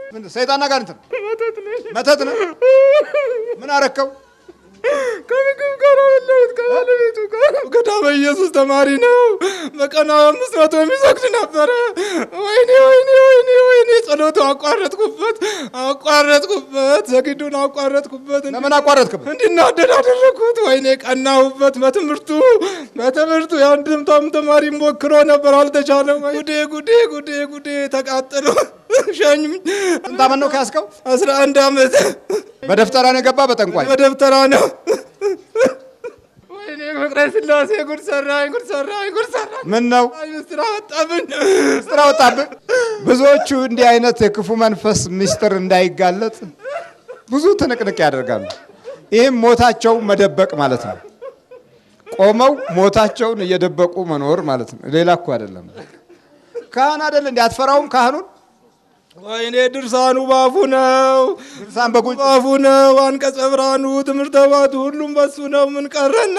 ምን ሰይጣን አጋንንት ነው? መተት ነው። ምን አረከው? ከምግብ ጋር አበላሁት ከባለቤቱ ጋር። ገዳመ ኢየሱስ ተማሪ ነው። በቀን 500 የሚሰግድ ነበረ። ወይኔ ወይኔ ወይኔ ወይኔ ጸሎቱ አቋረጥኩበት። ሰግዱን አቋረጥኩበት። ለምን አቋረጥክበት? እንዲናደድ አደረኩት። ወይኔ ቀናሁበት። በትምህርቱ የአንድምታም ተማሪ ሞክሮ ነበር አልተቻለም። ጉዴ ተቃጠሉ። ሸኙኝ። ስንት ዓመት ነው ከያዝከው? 11 ዓመት። በደፍተራ ነው የገባ? በጠንቋይ በደፍተራ ነው። ወይኔ ፍቅረ ስላሴ ጉድ ሰራኝ። ምን ነው ምስጢር ወጣብኝ። ብዙዎቹ እንዲህ አይነት የክፉ መንፈስ ምስጢር እንዳይጋለጥ ብዙ ትንቅንቅ ያደርጋሉ። ይህም ሞታቸው መደበቅ ማለት ነው። ቆመው ሞታቸውን እየደበቁ መኖር ማለት ነው። ሌላ እኮ አይደለም። ካህን አይደል እንዴ? አትፈራውም ካህኑን? ወይኔ ድርሳኑ ባፉ ነው። ድርሳን በጉባፉ ነው። አንቀጸ ብርሃኑ ትምህርተ ባቱ ሁሉም በሱ ነው። ምን ቀረና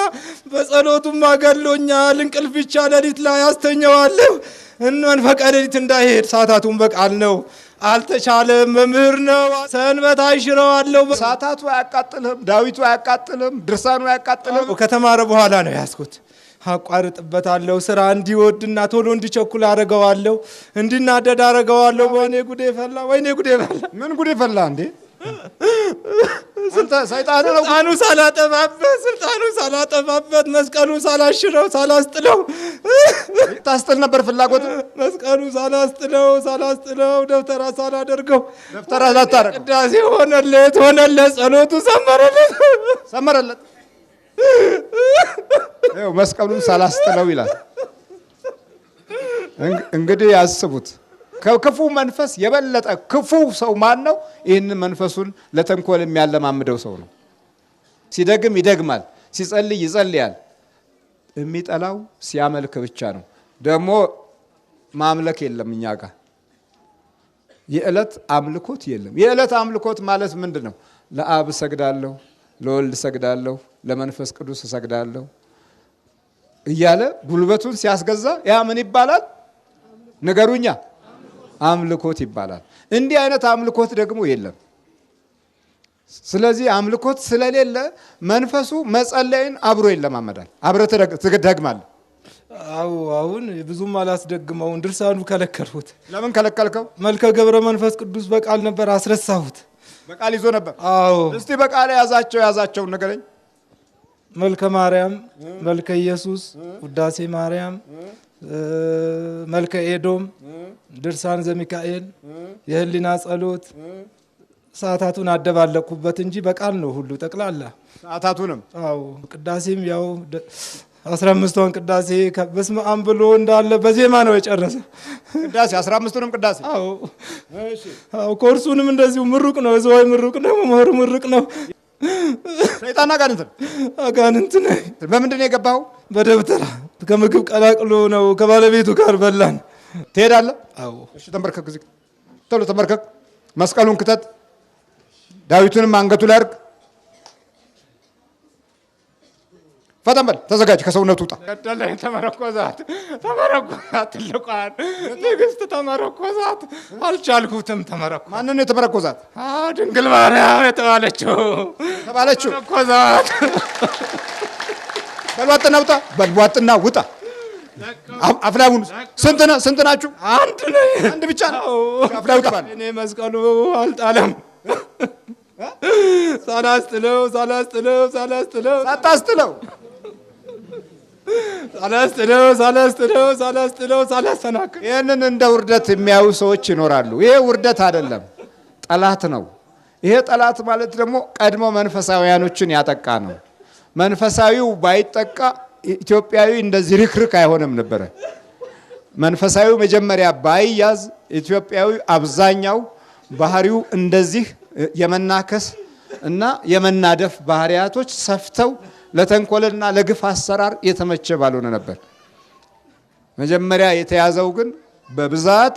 በጸሎቱም አገሎኛል። እንቅልፍ ብቻ ሌሊት ላይ አስተኛዋለሁ። መንፈቀ ሌሊት እንዳይሄድ ሰዓታቱን በቃል ነው። አልተቻለም። መምህር ነው። ሰንበት አይሽረዋለሁ። ሰዓታቱ አያቃጥልም፣ ዳዊቱ አያቃጥልም፣ ድርሳኑ አያቃጥልም። ከተማረ በኋላ ነው ያዝኩት። አቋርጥበታለሁ። ስራ እንዲወድና ቶሎ እንዲቸኩል አረገዋለሁ። እንዲናደድ አረገዋለሁ። ወይኔ ጉዴ ፈላ። ምን ጉዴ ፈላ እንዴ? አንተ ሰይጣን ነው። ስልጣኑ ሳላጠፋበት መስቀሉን ሳላሽረው ሳላስጥለው ታስጥል ነበር ፍላጎት። መስቀሉ ሳላስጥለው ደብተራ ሳላደርገው ደብተራ ላታረግ ቅዳሴ ሆነለት። ጸሎቱ ሰመረለት። ይኸው መስቀሉን ሳላስጥለው ይላል። እንግዲህ ያስቡት። ከክፉ መንፈስ የበለጠ ክፉ ሰው ማን ነው? ይህንን መንፈሱን ለተንኮል የሚያለማምደው ሰው ነው። ሲደግም ይደግማል፣ ሲጸልይ ይጸልያል። የሚጠላው ሲያመልክ ብቻ ነው። ደግሞ ማምለክ የለም እኛ ጋር የዕለት አምልኮት የለም። የዕለት አምልኮት ማለት ምንድን ነው? ለአብ እሰግዳለሁ፣ ለወልድ እሰግዳለሁ፣ ለመንፈስ ቅዱስ እሰግዳለሁ እያለ ጉልበቱን ሲያስገዛ ያ ምን ይባላል? ንገሩኛ። አምልኮት ይባላል። እንዲህ አይነት አምልኮት ደግሞ የለም። ስለዚህ አምልኮት ስለሌለ መንፈሱ መጸለይን አብሮ ይለማመዳል። አብረ ትደግማለህ። አሁን ብዙም አላስደግመውን። ድርሳኑ ከለከልሁት። ለምን ከለከልከው? መልከ ገብረ መንፈስ ቅዱስ በቃል ነበር አስረሳሁት። በቃል ይዞ ነበር። አዎ እስቲ በቃል ያዛቸውን ንገረኝ። መልከ ማርያም፣ መልከ ኢየሱስ፣ ውዳሴ ማርያም፣ መልከ ኤዶም፣ ድርሳን ዘሚካኤል፣ የህሊና ጸሎት። ሰዓታቱን አደባለኩበት እንጂ በቃል ነው ሁሉ ጠቅላላ ሰዓታቱንም። አዎ ቅዳሴም ያው 15ቷን ቅዳሴ በስመ አብ ብሎ እንዳለ በዜማ ነው የጨረሰው። ቅዳሴ 15ቱንም ቅዳሴ። አዎ እሺ። አዎ ኮርሱንም እንደዚሁ ምሩቅ ነው። እዛው ምሩቅ ነው። መምህሩ ምሩቅ ነው። ሰይጣን አጋንንት ነው። በምንድን ነው የገባኸው? በደብተራ ከምግብ ቀላቅሎ ነው። ከባለቤቱ ጋር በላን። ትሄዳለህ? አዎ። እሺ ተንበርከክ፣ እዚህ ቶሎ ተንበርከክ። መስቀሉን ክተት፣ ዳዊቱንም አንገቱ ላይ አድርግ። ፈጠን በል፣ ተዘጋጅ፣ ከሰውነቱ ውጣ። ገደለኝ። ተመረኮዛት ትልቋን ንግስት ተመረኮዛት። አልቻልኩትም። ተመረኮዛት። ማንን ነው የተመረኮዛት? ድንግል ማርያም የተባለችው ተመረኮዛት። በልዋጥና ውጣ፣ በልዋጥና ውጣ። አፍላቡን ስንት ናችሁ? አንድ ብቻ ነው። አፍላ ውጣ። እኔ መስቀሉ አልጣለም። ሳላስጥለው ሳላሰናክል ይህንን እንደ ውርደት የሚያዩ ሰዎች ይኖራሉ። ይሄ ውርደት አይደለም፣ ጠላት ነው። ይሄ ጠላት ማለት ደግሞ ቀድሞ መንፈሳዊያኖችን ያጠቃ ነው። መንፈሳዊው ባይጠቃ ኢትዮጵያዊ እንደዚህ ርክርክ አይሆንም ነበረ። መንፈሳዊው መጀመሪያ ባይያዝ ኢትዮጵያዊ አብዛኛው ባህሪው እንደዚህ የመናከስ እና የመናደፍ ባህሪያቶች ሰፍተው ለተንኮልና ለግፍ አሰራር የተመቸ ባልሆነ ነበር። መጀመሪያ የተያዘው ግን በብዛት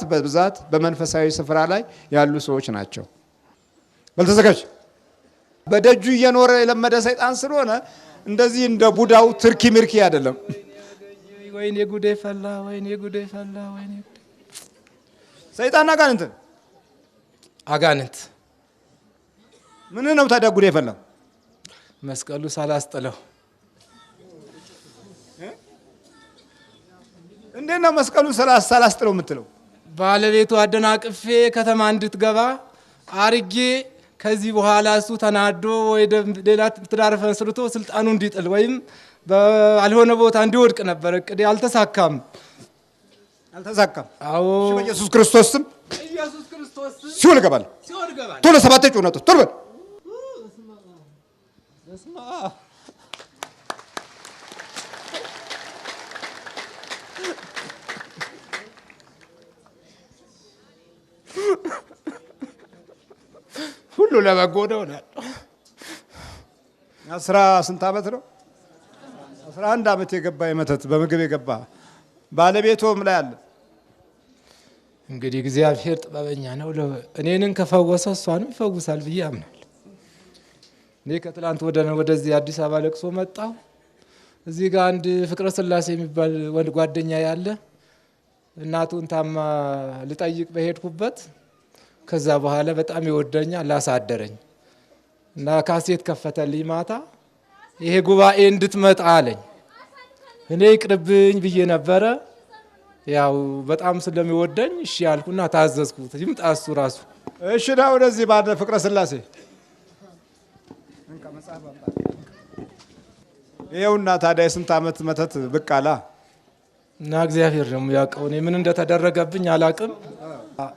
በመንፈሳዊ ስፍራ ላይ ያሉ ሰዎች ናቸው። በልተዘጋጅ። በደጁ እየኖረ የለመደ ሰይጣን ስለሆነ እንደዚህ እንደ ቡዳው ትርኪ ምርኪ አይደለም። ወይኔ ጉዴ ፈላ። ሰይጣን አጋንንት አጋንንት። ምን ነው ታዲያ ጉድ የፈላው? መስቀሉ ሳላስጥለው። እንዴት ነው መስቀሉን ሳላስጥለው የምትለው? ባለቤቱ አደናቅፌ ከተማ እንድትገባ አርጌ ከዚህ በኋላ እሱ ተናዶ ወይ ሌላ ትዳር መስርቶ ስልጣኑ እንዲጥል ወይም ባልሆነ ቦታ እንዲወድቅ ነበር እቅዴ። አልተሳካም። አዎ በኢየሱስ ክርስቶስ ስም ሲኦል እገባለሁ። ቶሎ 7 ጩኸት ቶሎ በል። ሁሉ ለበጎ ነው። 10 ዓመት ነው? 11 ዓመት የገባ የመተት በምግብ የገባ ባለቤቱም ላይ አለ። እንግዲህ እግዚአብሔር ጥበበኛ ነው። እኔንን ከፈወሰ እሷንም ይፈውሳል ብዬ አምናለሁ። እኔ ከትላንት ወደዚህ አዲስ አበባ ለቅሶ መጣሁ። እዚህ ጋር አንድ ፍቅረ ስላሴ የሚባል ወንድ ጓደኛ ያለ እናቱን ታማ ልጠይቅ በሄድኩበት ከዛ በኋላ በጣም ይወደኛል ላሳደረኝ እና ካሴት ከፈተልኝ ማታ። ይሄ ጉባኤ እንድትመጣ አለኝ። እኔ ይቅርብኝ ብዬ ነበረ። ያው በጣም ስለሚወደኝ እሺ ያልኩና ታዘዝኩት። ይምጣ እሱ ራሱ። እሺ ዳ ወደዚህ ባደ ፍቅረ ስላሴ ይኸውና ታዲያ የስንት ዓመት መተት ብቅ አላ እና እግዚአብሔር ደግሞ ያውቀው። እኔ ምን እንደተደረገብኝ አላቅም።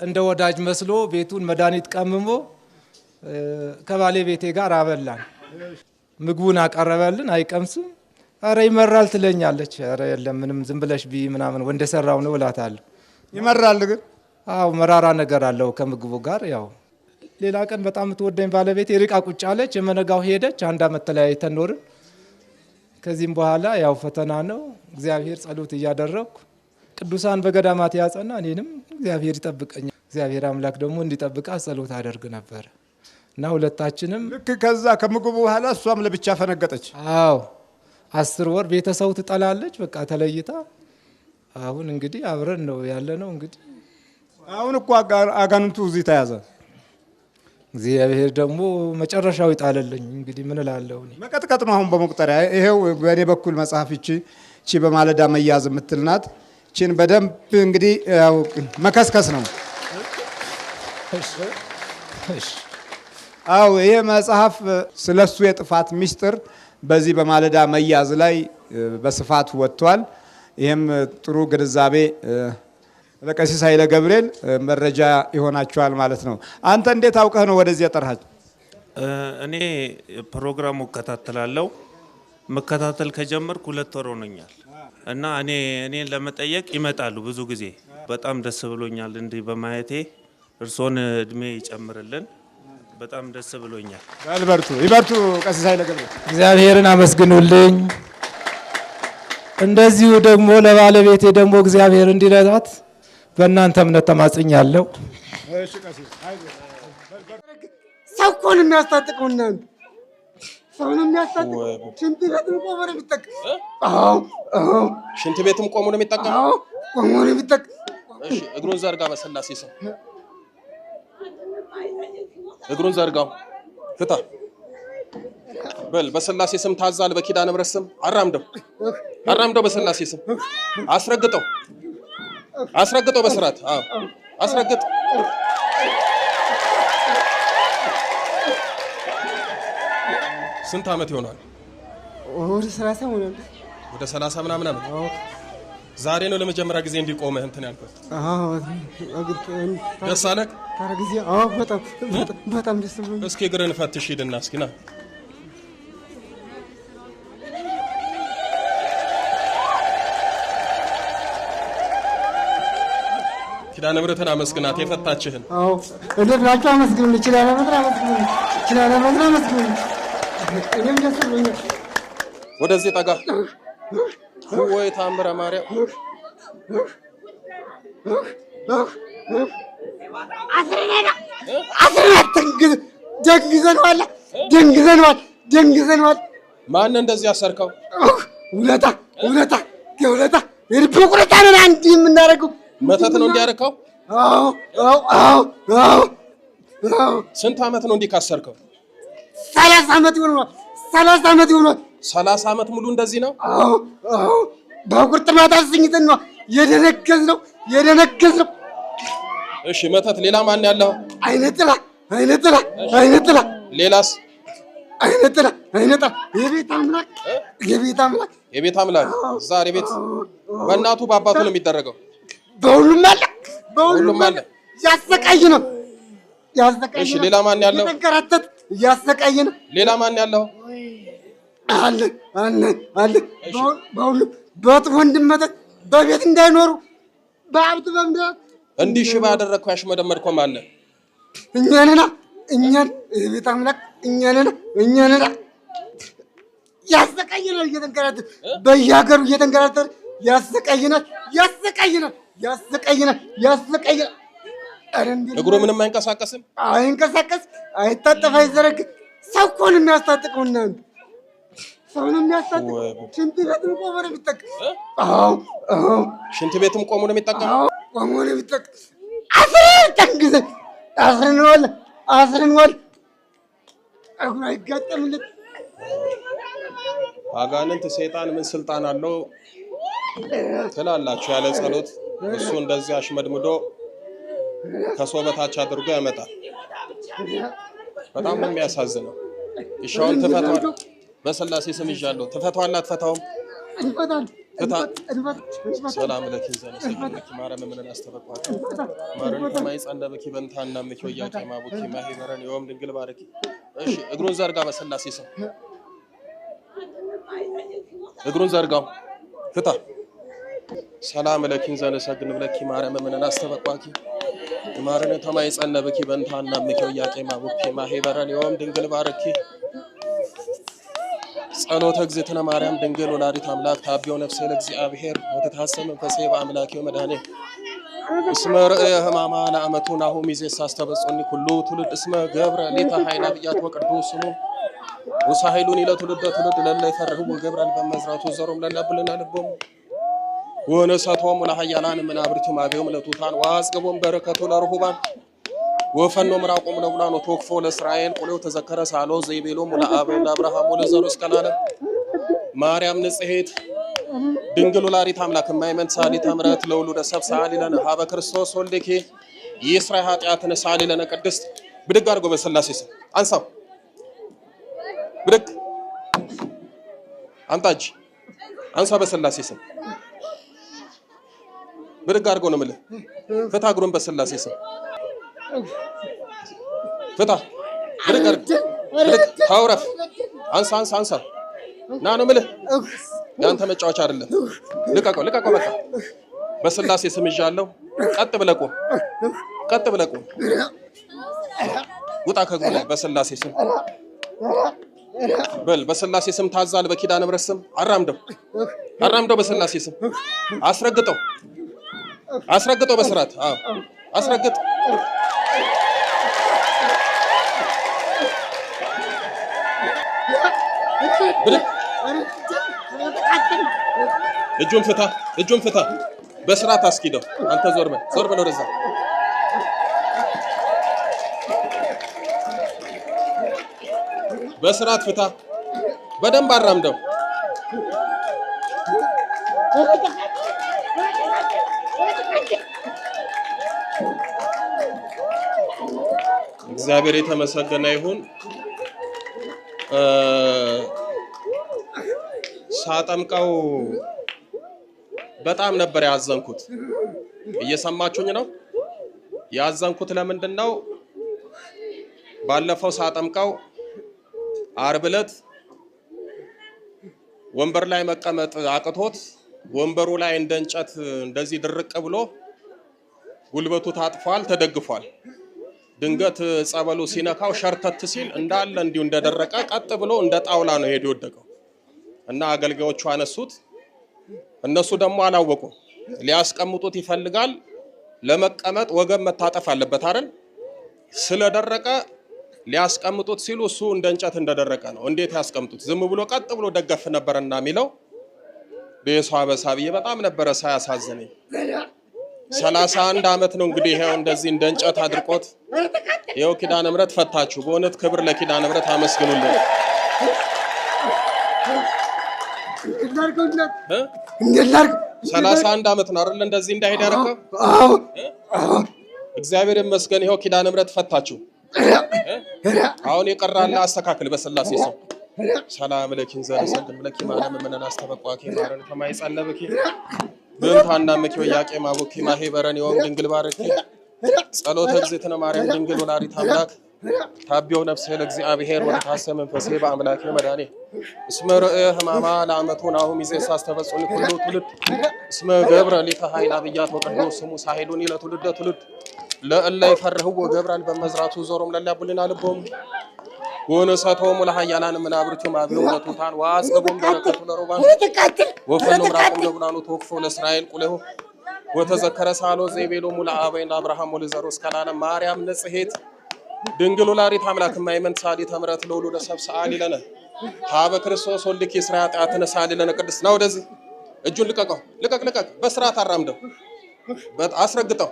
እንደ ወዳጅ መስሎ ቤቱን መድኃኒት ቀምሞ ከባለቤቴ ጋር አበላን። ምግቡን አቀረበልን። አይቀምስም። አረ ይመራል ትለኛለች። አረ የለም ምንም ዝም ብለሽ ቢ ምናምን ወንደ ሰራው ነው እላታለሁ። ይመራል ግን? አዎ መራራ ነገር አለው ከምግቡ ጋር። ያው ሌላ ቀን በጣም የምትወደኝ ባለቤቴ ሪቃ ቁጭ አለች። የመነጋው ሄደች። 1 ዓመት ተለያይተን ኖርን። ከዚህም በኋላ ያው ፈተና ነው። እግዚአብሔር ጸሎት እያደረኩ ቅዱሳን በገዳማት ያጸና እኔንም እግዚአብሔር ይጠብቀኛል። እግዚአብሔር አምላክ ደግሞ እንዲጠብቃ ጸሎት አደርግ ነበር እና ሁለታችንም ልክ ከዛ ከምግቡ በኋላ እሷም ለብቻ ፈነገጠች። አዎ 10 ወር ቤተሰቡ ትጠላለች። በቃ ተለይታ አሁን እንግዲህ አብረን ነው ያለ ነው። እንግዲህ አሁን እኮ አጋንንቱ እዚህ ተያዘ። እግዚአብሔር ደግሞ መጨረሻው ይጣለልኝ። እንግዲህ ምን እላለሁ? መቀጥቀጥ ነው አሁን በመቁጠሪያ። ይሄው በእኔ በኩል መጽሐፍ እቺ በማለዳ መያዝ የምትልናት እቺን በደንብ እንግዲህ ያው መከስከስ ነው። አዎ ይሄ መጽሐፍ ስለሱ የጥፋት ሚስጥር በዚህ በማለዳ መያዝ ላይ በስፋት ወጥቷል። ይሄም ጥሩ ግንዛቤ ለቀሲስ ኃይለ ገብርኤል መረጃ ይሆናቸዋል ማለት ነው። አንተ እንዴት አውቀህ ነው ወደዚህ የጠራኸው? እኔ ፕሮግራሙ እከታተላለሁ። መከታተል ከጀመርኩ 2 ወር ሆኖኛል እና እኔን ለመጠየቅ ይመጣሉ ብዙ ጊዜ። በጣም ደስ ብሎኛል እንዲህ በማየቴ። እርሶን እድሜ ይጨምርልን። በጣም ደስ ብሎኛል። ይበርቱ ቀሲስ ኃይለ ገብርኤል። እግዚአብሔርን አመስግኑልኝ። እንደዚሁ ደግሞ ለባለቤቴ ደግሞ እግዚአብሔር እንዲረዳት በእናንተ እምነት ተማጽኛለሁ። ሰው እኮ ነው የሚያስታጥቀው። እናንተ ሰው ነው የሚያስታጥቀው። ሽንት ቤትም ቆሞ ነው የሚጠቀም። ሽንት ቤትም ቆሞ ነው የሚጠቀም። ቆሞ ነው የሚጠቀም። እሺ እግሩን ዘርጋ። በስላሴ ስም እግሩን ዘርጋው። ፍታ በል። በስላሴ ስም ታዛል። በኪዳነ ምሕረት ስም አራምደው። በስላሴ ስም አስረግጠው በስርዓት አስረግጥ። ስንት ዓመት ይሆናል? ወደ 30 ሆኗል። ወደ 30 ምናምን ዓመት። ዛሬ ነው ለመጀመሪያ ጊዜ እንዲቆመህ እንትን ያልኩት? ደስ አለህ? በጣም ደስ ብሎኛል። እስኪ እግርህን ፈትሽ ሂድና እስኪ ና። ኪዳነ ምሕረትን አመስግናት የፈታችህን። እንዴት ናችሁ? አመስግኑ። ኪዳነ ምሕረት አመስግኑ። እኔም ደስ ብሎኛል። ወደዚህ ጠጋ። ወይ ታምረ ማርያም ደንግዘነዋል። ማን እንደዚህ ያሰርከው? ውለታ የልብ ቁረጣ ነው አንድ የምናደርገው። መተት ነው እንዲያረከው? ስንት ዓመት ነው እንዲህ ካሰርከው? 30 ዓመት ይሆናል። 30 ዓመት ይሆናል። 30 ዓመት ሙሉ እንደዚህ ነው? አዎ አዎ። በቁርጥማት አስኝተን ነው የደነገዝነው። እሺ መተት ሌላ ማን ያለው? አይነ ጥላ አይነ ጥላ። ሌላስ? አይነ ጥላ የቤት አምላክ የቤት አምላክ ዛሬ ቤት በእናቱ በአባቱ ነው የሚደረገው? በሁሉም አለ። ያሰቃይ ነው። እሺ ሌላ ማን ያለው? የተንከራተት ያሰቃይ ነው። ሌላ ማን ያለው? አለ በሁሉም በወንድም መተት በቤት እንዳይኖሩ በሀብት በምድር እንዲህ ሽባ ያደረግከው ያሽመደመድከው አለ? እኛን የቤት አምላክ እኛንና ያሰቃየናል። እየተንከራተት በየሀገሩ እየተንከራተት ያሰቃየናል። እግሩ ምንም አይንቀሳቀስም። አይታጠፍ፣ አይዘረግ። ሰው እኮ ነው የሚያስታጥቀው። እናንተ ሰው ነው የሚያስታጥቀው። ሽንት ቤትም ቆሞ ነው የሚጠቀም። ሽንት ቤትም ቆሞ ነው የሚጠቀም። አስረንዋል። እግሩ አይጋጠምለት። አጋንንት ሰይጣን ምን ስልጣን አለው ትላላችሁ? ያለ ጸሎት እሱ እንደዚህ አሽመድምዶ ከሰው በታች አድርጎ ያመጣል። በጣም ነው የሚያሳዝነው። ይሻውን ትፈታዋል። በስላሴ ስም ይዣለሁ። ትፈታዋል አትፈታውም? ሰላም ለኪ ዘነሰኪ ማረም ምን አስተበቋት ማረም ከማይ ጸንደበኪ በንታና ምኪ ወያቂ ማቡኪ ማሂበረን የወም ድንግል ባረኪ። እሺ እግሩን ዘርጋ። በስላሴ ስም እግሩን ዘርጋው። ፍታ። ሰላም ለኪ ዘነሰግን ብለኪ ማረም ምን አስተበቋት ማረም ከማይ ጸንደበኪ በንታና ምኪ ወያቂ ማቡኪ ማሂበረን የወም ድንግል ባረኪ። ጸሎተ እግዝእትነ ማርያም ድንግል ወላዲተ አምላክ ታቢዮ ነፍሴ ለእግዚአብሔር ወተታሰብ መንፈሴ በአምላኬ መድኃኔ እስመ ርእየ ሕማማ ለአመቱ ናሁ ሚዜስ አስተበጾኒ ኩሉ ትውልድ እስመ ገብረ ሌተ ኃይለ ብያት ወቅዱስ ስሙ ወሳይሉን ለትውልደ ትውልድ ለለ ይፈርሁ ገብረል በመዝራቱ ዘሮም ለለብልና ልቦም ወነሳቶም ለኃያላን መናብርቱ ማቤዮም ለቱታን ዋዝገቦም በረከቱ ለርሁባን ወፈኖ ምራቆም ለውላን ወተወክፎ ለእስራኤል ቁሌው ተዘከረ ሳሎ ዘይቤሎ ለአብርሃም ለአብርሃም ወለዘሩ እስከላለም ማርያም ንጽሕት ድንግል ወላዲተ አምላክ ማይመን ሳሊተ ምሕረት ለውሉደ ሰብ ሳሊ ለነ ሀበ ክርስቶስ ወልድኪ ይስራ ኃጢአትነ ሳሊ ለነ ቅድስት። ብድግ አድርጎ በስላሴ ስም አንሳው። ብድግ አንታጅ አንሳ። በስላሴ ስም ብድግ አድርጎ ነው የምልህ። ፍታ እግሩን በስላሴ ስም ፍታ። ብድግ ታውረፍ። አንሳ ና ነው የምልህ። ያንተ መጫወቻ አይደለም። ልቀቀው። በቃ በስላሴ ስም ይዣለሁ። ቀጥ ብለህ ቁም። ውጣ ከእግሩ ላይ በስላሴ ስም በል። በስላሴ ስም ታዛል። በኪዳነ ምሕረት ስም አራምደው። በስላሴ ስም አስረግጠው። በስርዓት አስረግጥ። እጁን ፍታ። በስርዓት አስኪደው። አንተ ዞር በል ወደዛ። በስርዓት ፍታ። በደንብ አራምደው። እግዚአብሔር የተመሰገነ ይሁን። ሳጠምቀው በጣም ነበር ያዘንኩት። እየሰማችሁኝ ነው? ያዘንኩት ለምንድን ነው? ባለፈው ሳጠምቀው ዓርብ ዕለት ወንበር ላይ መቀመጥ አቅቶት ወንበሩ ላይ እንደ እንጨት እንደዚህ ድርቅ ብሎ ጉልበቱ ታጥፏል፣ ተደግፏል። ድንገት ጸበሉ ሲነካው ሸርተት ሲል እንዳለ እንዲሁ እንደደረቀ ቀጥ ብሎ እንደ ጣውላ ነው ሄዶ ወደቀው እና አገልጋዮቹ አነሱት። እነሱ ደግሞ አላወቁም። ሊያስቀምጡት ይፈልጋል። ለመቀመጥ ወገብ መታጠፍ አለበት አይደል? ስለደረቀ ሊያስቀምጡት ሲሉ እሱ እንደ እንጨት እንደደረቀ ነው። እንዴት ያስቀምጡት? ዝም ብሎ ቀጥ ብሎ ደገፍ ነበርና የሚለው በየሷ በሳብዬ በጣም ነበረ ሳያሳዝነኝ። 31 ዓመት ነው እንግዲህ ይሄው እንደዚህ እንደ እንጨት አድርቆት ይሄው ኪዳነ ምሕረት ፈታችሁ። በእውነት ክብር ለኪዳነ ምሕረት አመስግኑልን። እንዴት 31 ዓመት ነው አይደል እንደዚህ እንዳይሄድ ያደረከው? እግዚአብሔር ይመስገን ይሄው ኪዳነ ምሕረት ፈታችሁ። አሁን የቀራለ አስተካክል በስላሴ ስም ሰላም ለኪን ዘረሰልም ለኪ ማለም ምንና አስተበቋኪ ማረን ከማይጸለብኪ በእንታና መኪ ወያቄ ማቡኪ ማሄበረን ይወም ድንግል ባረኪ ጸሎተ እግዝእትነ ማርያም ድንግል ወላዲተ አምላክ ታቢው ነፍሴ ለእግዚአብሔር ወታሰ መንፈሴ በአምላኬ መዳኔ እስመ ርእ ህማማ ለአመቱ ናሁ ሚዜስ አስተበጹኒ ኩሉ ትውልድ እስመ ገብረ ሊቀ ኃይል አብያት ወቅዱስ ስሙ ሳሄዱኒ ለትውልደ ትውልድ ለእለ ይፈርህዎ ገብራን በመዝራቱ ዞሮም ለላቡልና ልቦም ወነሳቶም ለሃያላን መናብርቱ ማቢው ለቱታን ዋጽቦም በረከቱ ለሮባን ወፈኑ ምራቁም ለብላኑ ተወክፎ ለእስራኤል ቁለሁ ወተዘከረ ሳሎ ዘይቤሎ ሙላ አበይና አብርሃም ወለዘሮስ ከላና ማርያም ንጽሄት ድንግል ወላዲተ አምላክ ማይመን ሳዲተ ምሕረት ለወሉደ ሰብ ሰአሊ ለነ ሀበ ክርስቶስ ወልድኪ እስራ ኃጢአትነ ሳሊ ለነ ቅድስት ነው። ወደዚህ እጁን ልቀቀው፣ ልቀቅ፣ በስርዓት አራምደው፣ አስረግጠው፣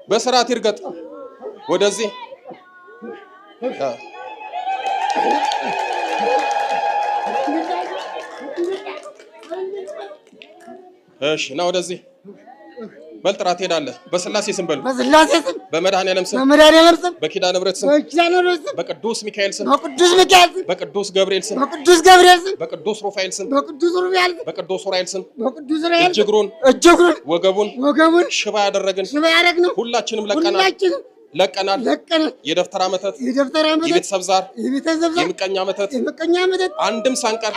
በስርዓት ይርገጥ። ወደዚህ እሺ ና ወደዚህ በልጥራት ሄዳለህ። በስላሴ ስም በሉ። በስላሴ ስም በመድኃኔዓለም ስም በኪዳነ ምሕረት ስም በቅዱስ ሚካኤል ስም በቅዱስ ገብርኤል ስም በቅዱስ ሩፋኤል ስም በቅዱስ ኡራኤል ስም እጅ እግሩን ወገቡን ሽባ ያደረግን ሁላችንም ለቀናል። የደፍተራ መተት የቤተሰብ ዛር የምቀኛ መተት አንድም ሳንቀር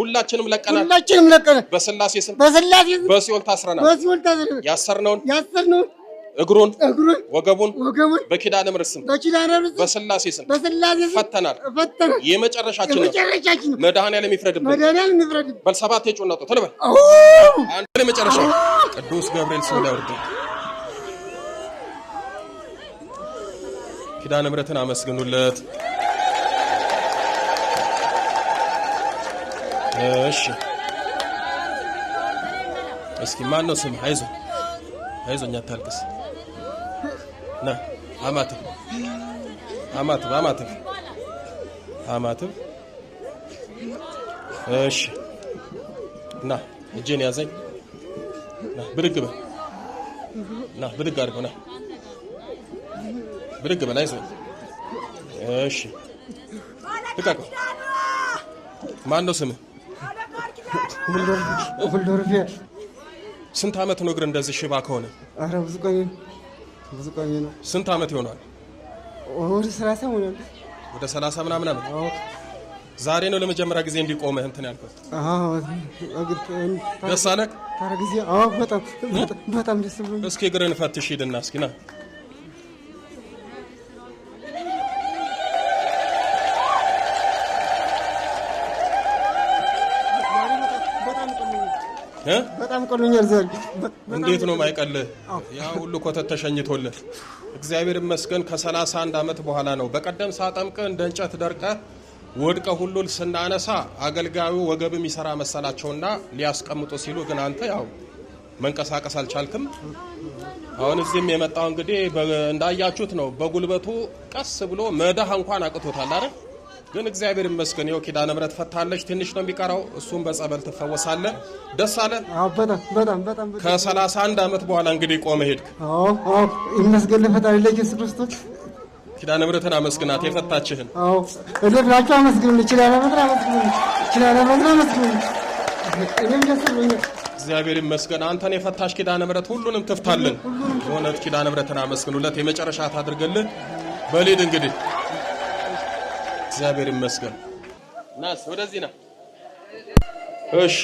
ሁላችንም ለቀናል። በስላሴ ስም በሲኦል ታስረናል። ያሰርነውን እግሩን ወገቡን በኪዳነ ምሕረት ስም በስላሴ ስም ፈተናል። የመጨረሻችን ነው። መድኃኔዓለም ይፍረድብን። በልሰባት የጮናው ተለበል አንተ ለመጨረሻ ቅዱስ ገብርኤል ስም ያወርድ። ኪዳነ ምሕረትን አመስግኑለት። እሺ እስኪ ማን ነው ስም? አይዞኝ አታልቅስ። ና አማትብ እሺ ና እጄን ያዘኝ። ና ብድግ በል። ና ብድግ አድርገው። ና ብድግ በል። አይዞህ። እሺ ልቀቀው። ማን ነው ስምህ? ስንት ዓመት ነው እግር እንደዚህ ሽባ ከሆነ? ኧረ ብዙ ቀን ነው። ስንት ዓመት ይሆናል? ወደ 30 ሆኗል። ወደ 30 ምናምን ዓመት። ዛሬ ነው ለመጀመሪያ ጊዜ እንዲቆመህ እንትን ያልኩት? ደስ አለህ? በጣም ደስ ብሎኛል። እስኪ እግርህን ፈትሽ ሂድና እስኪ ና። በጣም ቆሎኛል ዛሬ። እንዴት ነው ማይቀልህ? ያ ሁሉ ኮተት ተሸኝቶልህ እግዚአብሔር ይመስገን ከ31 ዓመት በኋላ ነው። በቀደም ሳጠምቀ እንደ እንጨት ደርቀ ወድቀ ሁሉ ስናነሳ አገልጋዩ ወገብ የሚሰራ መሰላቸውና ሊያስቀምጡ ሲሉ ግን አንተ ያው መንቀሳቀስ አልቻልክም። አሁን እዚህም የመጣው እንግዲህ እንዳያችሁት ነው። በጉልበቱ ቀስ ብሎ መዳህ እንኳን አቅቶታል አይደል? ግን እግዚአብሔር ይመስገን ይኸው ኪዳነ ምሕረት ፈታለች። ትንሽ ነው የሚቀረው፣ እሱም በጸበል ትፈወሳለህ። ደስ አለ? በጣም ከ31 ዓመት በኋላ እንግዲህ ቆመ ሄድክ። ይመስገን ለፈጣሪ ለኢየሱስ ክርስቶስ። ኪዳነ ምሕረትን አመስግናት የፈታችህን። እልብላችሁ አመስግኑ። እግዚአብሔር ይመስገን አንተን የፈታሽ ኪዳነ ምሕረት ሁሉንም ትፍታልን። በእውነት ኪዳነ ምሕረትን አመስግኑለት፣ የመጨረሻ ታድርግልን። በሊድ እንግዲህ እግዚአብሔር ይመስገን። ናስ ወደዚህ ና። እሺ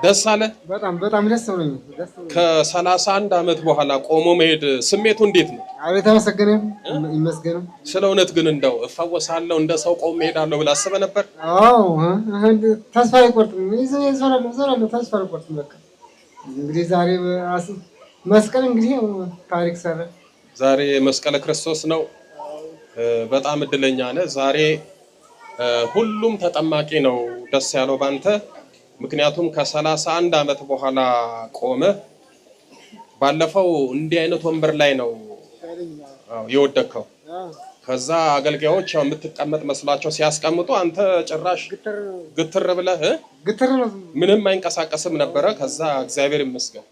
ደስ አለ? በጣም ደስ ብሎኛል። ከ31 ዓመት በኋላ ቆሞ መሄድ ስሜቱ እንዴት ነው? አቤት ተመሰገነ ይመስገን። ስለ እውነት ግን እንደው እፈወሳለሁ እንደ ሰው ቆሞ መሄዳለሁ ብለህ አስበህ ነበር? አዎ ተስፋ አይቆርጥም። ይዘራለሁ ተስፋ አይቆርጥም። በቃ እንግዲህ ዛሬ መስቀል እንግዲህ ታሪክ ሰራ። ዛሬ መስቀለ ክርስቶስ ነው። በጣም እድለኛ ነህ። ዛሬ ሁሉም ተጠማቂ ነው ደስ ያለው ባንተ። ምክንያቱም ከ31 ዓመት በኋላ ቆመ ባለፈው እንዲህ አይነት ወንበር ላይ ነው የወደከው። ከዛ አገልጋዮች ያው የምትቀመጥ መስሏቸው ሲያስቀምጡ አንተ ጭራሽ ግትር ብለህ ምንም አይንቀሳቀስም ነበረ። ከዛ እግዚአብሔር ይመስገን